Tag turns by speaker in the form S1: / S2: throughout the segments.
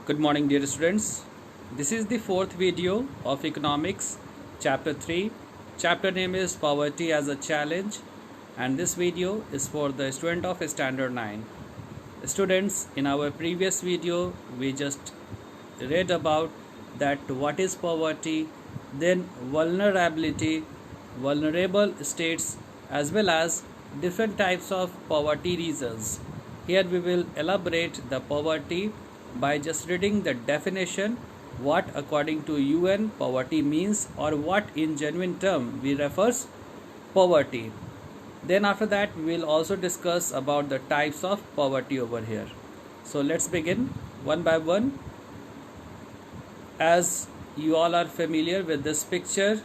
S1: Good morning, dear students. This is the fourth video of Economics, Chapter 3. Chapter name is Poverty as a Challenge, and this video is for the student of Standard 9. Students, in our previous video, we just read about that what is poverty, then vulnerability, vulnerable states, as well as different types of poverty reasons. Here we will elaborate the poverty by just reading the definition, what according to UN poverty means, or what in genuine term we refers poverty. Then after that we will also discuss about the types of poverty over here. So let's begin one by one. As you all are familiar with this picture,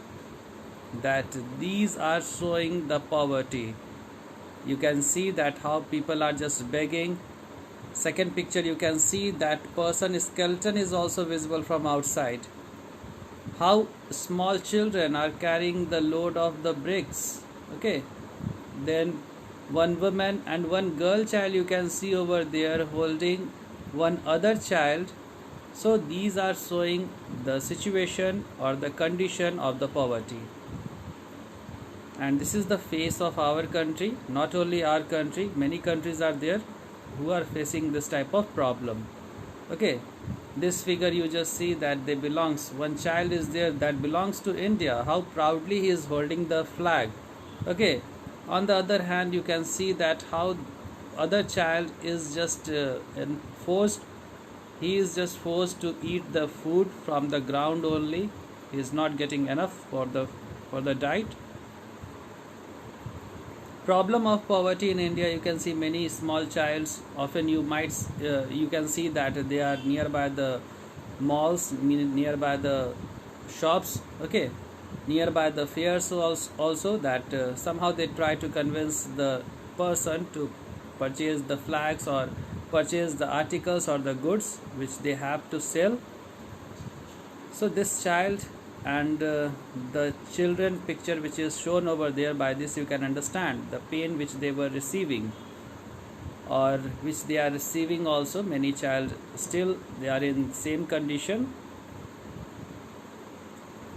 S1: that these are showing the poverty. You can see that how people are just begging. Second picture, you can see that person skeleton is also visible from outside. How small children are carrying the load of the bricks. Okay. Then one woman and one girl child you can see over there holding one other child. So these are showing the situation or the condition of the poverty. And this is the face of our country. Not only our country, many countries are there who are facing this type of problem. Okay, this figure you just see that they belongs, one child is there that belongs to India, how proudly he is holding the flag. Okay, on the other hand you can see that how other child is just he is just forced to eat the food from the ground only. He is not getting enough for the diet. Problem of poverty in India, you can see many small childs. Often you can see that they are nearby the malls, nearby the shops, okay, nearby the fairs also that somehow they try to convince the person to purchase the flags or purchase the articles or the goods which they have to sell. So this child and the children picture which is shown over there, by this you can understand the pain which they were receiving or which they are receiving also. Many child still they are in same condition.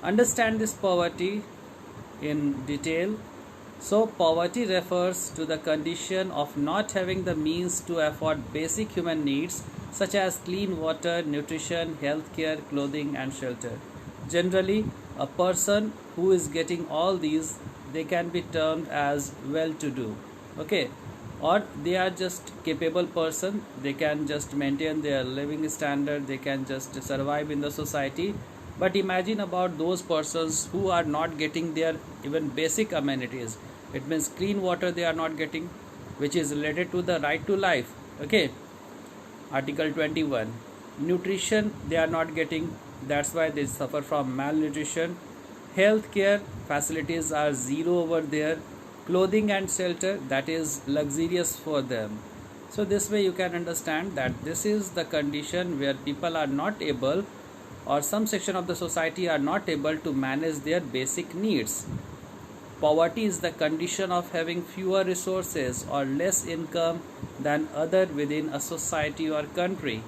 S1: Understand this poverty in detail. So poverty refers to the condition of not having the means to afford basic human needs such as clean water, nutrition, healthcare, clothing and shelter. Generally, a person who is getting all these, they can be termed as well-to-do, okay, or they are just capable person. They can just maintain their living standard, they can just survive in the society. But imagine about those persons who are not getting their even basic amenities. It means clean water they are not getting, which is related to the right to life, okay, Article 21. Nutrition they are not getting, that's why they suffer from malnutrition. Healthcare facilities are zero over there. Clothing and shelter, that is luxurious for them. So this way you can understand that this is the condition where people are not able, or some section of the society are not able to manage their basic needs. Poverty is the condition of having fewer resources or less income than other within a society or country,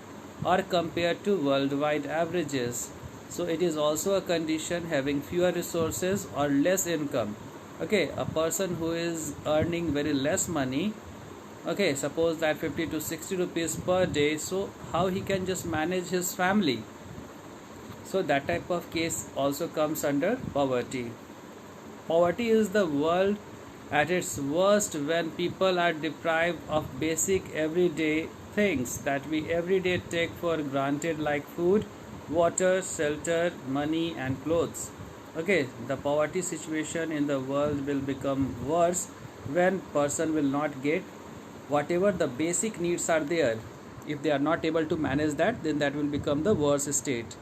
S1: or compared to worldwide averages. So it is also a condition having fewer resources or less income. Okay, a person who is earning very less money, okay, suppose that 50 to 60 rupees per day, so how he can just manage his family? So that type of case also comes under poverty. Poverty is the world at its worst when people are deprived of basic everyday things that we every day take for granted, like food, water, shelter, money and clothes. Okay, the poverty situation in the world will become worse when person will not get whatever the basic needs are there. If they are not able to manage that, then that will become the worst state.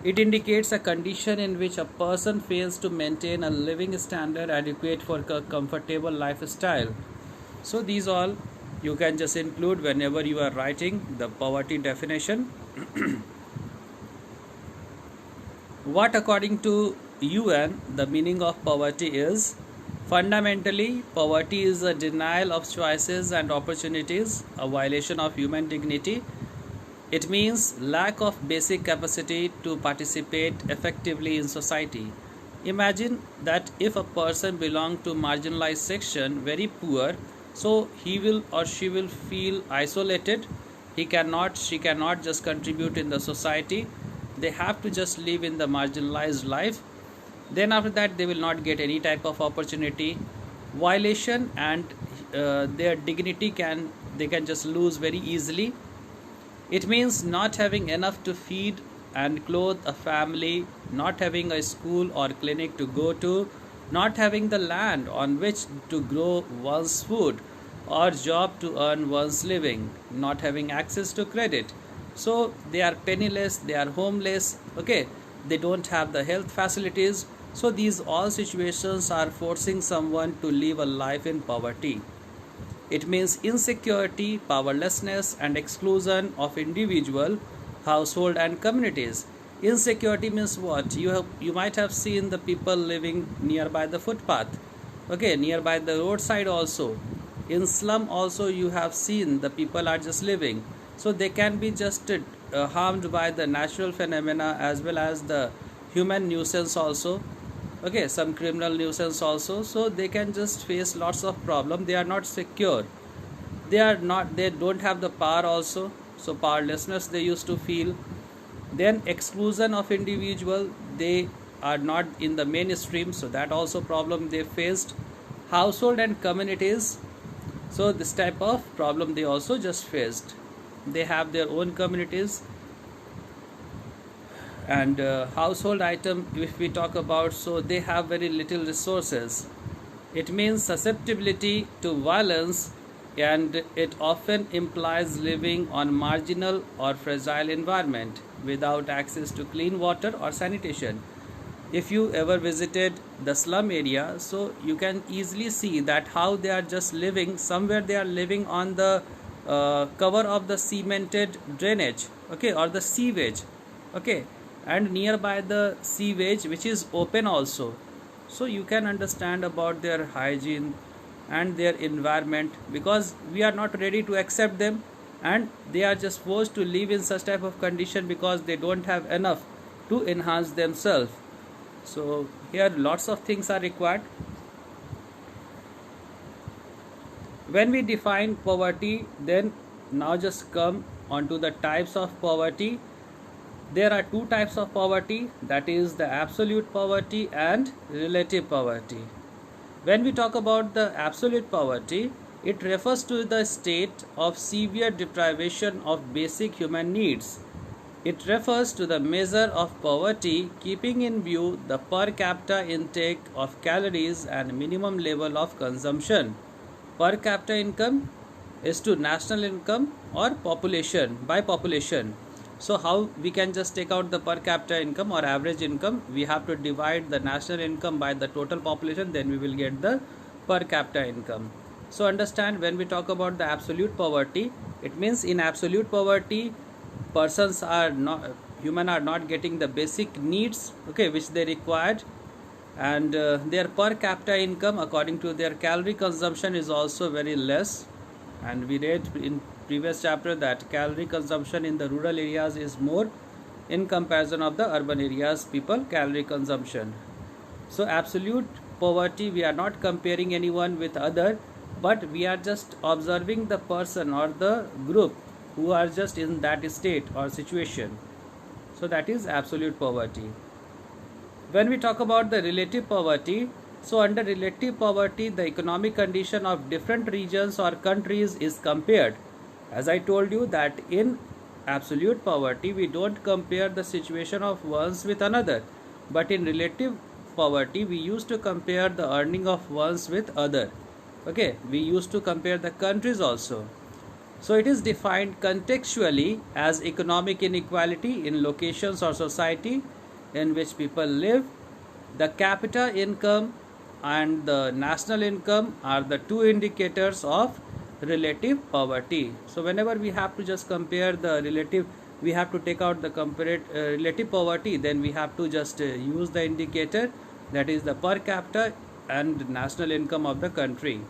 S1: It indicates a condition in which a person fails to maintain a living standard adequate for a comfortable lifestyle. So these all you can just include whenever you are writing the poverty definition. What according to UN the meaning of poverty is? Fundamentally, poverty is a denial of choices and opportunities, a violation of human dignity, It means lack of basic capacity to participate effectively in society. Imagine that if a person belongs to marginalized section, very poor, so he will or she will feel isolated. She cannot just contribute in the society. They have to just live in the marginalized life. Then after that they will not get any type of opportunity, violation, and their dignity they can just lose very easily. It means not having enough to feed and clothe a family, not having a school or clinic to go to, not having the land on which to grow one's food or job to earn one's living, not having access to credit. So they are penniless, they are homeless, okay, they don't have the health facilities. So these all situations are forcing someone to live a life in poverty. It means insecurity, powerlessness, and exclusion of individual, household, and communities. Insecurity means what? You might have seen the people living nearby the footpath, okay, nearby the roadside also. In slum also you have seen the people are just living. So they can be just harmed by the natural phenomena as well as the human nuisance also. Okay, some criminal nuisance also. So they can just face lots of problem. They are not secure, they don't have the power also. So powerlessness they used to feel. Then exclusion of individual, they are not in the mainstream, so that also problem they faced. Household and communities, so this type of problem they also just faced. They have their own communities. And household item, if we talk about, so they have very little resources. It means susceptibility to violence, and it often implies living on marginal or fragile environment without access to clean water or sanitation. If you ever visited the slum area, so you can easily see that how they are just living. Somewhere they are living on the cover of the cemented drainage, okay, or the sewage, okay, and nearby the sewage which is open also. So you can understand about their hygiene and their environment, because we are not ready to accept them, and they are just forced to live in such type of condition because they don't have enough to enhance themselves. So here lots of things are required. When we define poverty, then now just come onto the types of poverty. There are two types of poverty, that is the absolute poverty and relative poverty. When we talk about the absolute poverty, it refers to the state of severe deprivation of basic human needs. It refers to the measure of poverty keeping in view the per capita intake of calories and minimum level of consumption. Per capita income is to national income or population, by population. So how we can just take out the per capita income or average income? We have to divide the national income by the total population, then we will get the per capita income. So understand, when we talk about the absolute poverty, it means in absolute poverty, human are not getting the basic needs, okay, which they required, and their per capita income according to their calorie consumption is also very less. And we read in previous chapter that calorie consumption in the rural areas is more in comparison of the urban areas people calorie consumption. So absolute poverty, we are not comparing anyone with other, but we are just observing the person or the group who are just in that state or situation. So that is absolute poverty. When we talk about the relative poverty, so under relative poverty, the economic condition of different regions or countries is compared. As I told you that in absolute poverty, we don't compare the situation of ones with another. But in relative poverty, we used to compare the earning of ones with other. Okay, we used to compare the countries also. So it is defined contextually as economic inequality in locations or society in which people live. The capita income and the national income are the two indicators of relative poverty. So whenever we have to just compare the relative, we have to take out the relative poverty, then we have to just use the indicator, that is the per capita and national income of the country.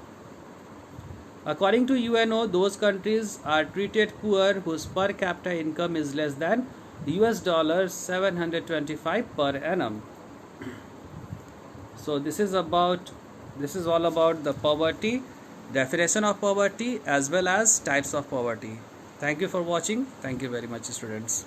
S1: According to UNO, those countries are treated poor whose per capita income is less than US dollars 725 per annum. So this is all about the poverty, definition of poverty, as well as types of poverty. Thank you for watching. Thank you very much, students.